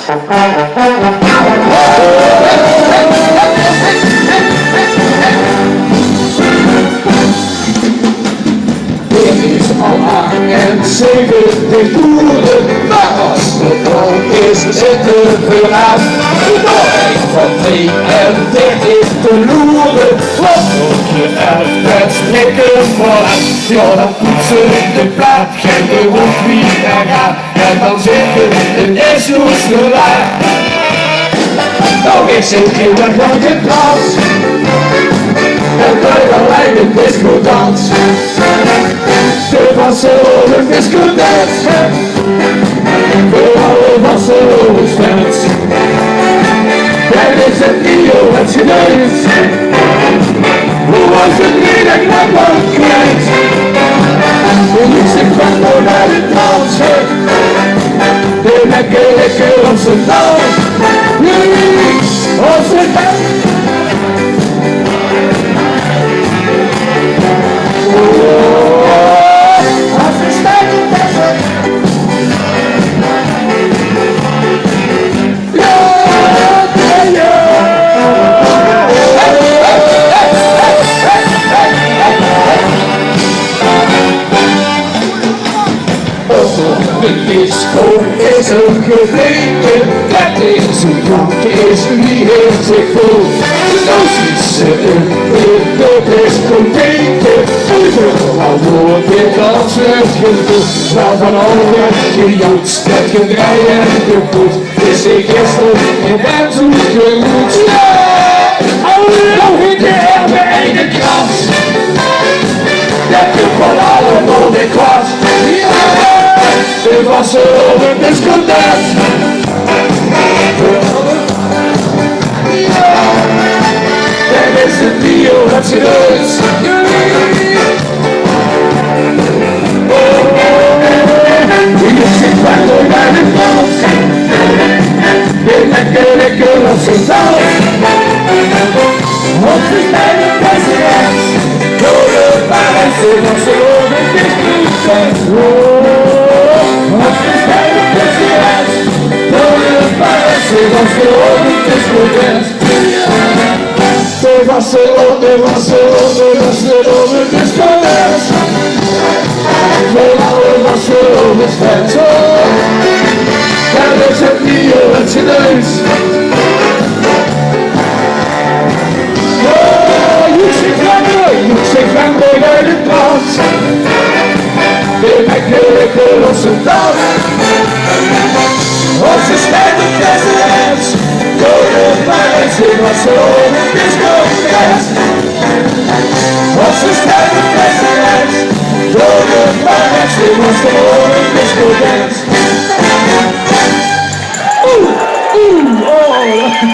En zeker de boeren, maar als het dan is, zetten we aan. Iedereen van 32 te loeren, wat moet je elk met snikken vooruit? Ja, dan poetsen de plaat, geen de rond wie er gaat, en dan zitten de issues eruit. Nou, ik zit in de grote klas, en bij de lijn in disco dans. De Barcelona discotheeks, voor alle Barcelona fans. Het is een video wat je neemt, hoe was het niet dat ik nog wat kwijt? De muziek van naar de dansen, de lekker op zijn dans. Als het de disco is een geweten, het is een klank, is wie heeft zich vol. Zo ziet ze in de discotheek, overal wordt dit als het gevoel. Waar van alweer gejoetst, het gedrei en gevoed, is ik gisteren in het zoet gemoed. Nog in de herbe ene kras, dat je van allemaal de klas. Het was over een discotheek. Dat is de video dat je neus. Je zit maar door naar de dans. Je lekker op zijn dans. Op de stijle president. Door de Parijs, het was over een discotheek. Barcelona, Barcelona, discotheeks. Voor alle Barcelona fans. Dat is het video dat je neus. Je zit van bij de dans. Je lekker op zijn dans. Als je stijgt op president. Door de Parijs, in Barcelona discotheeks.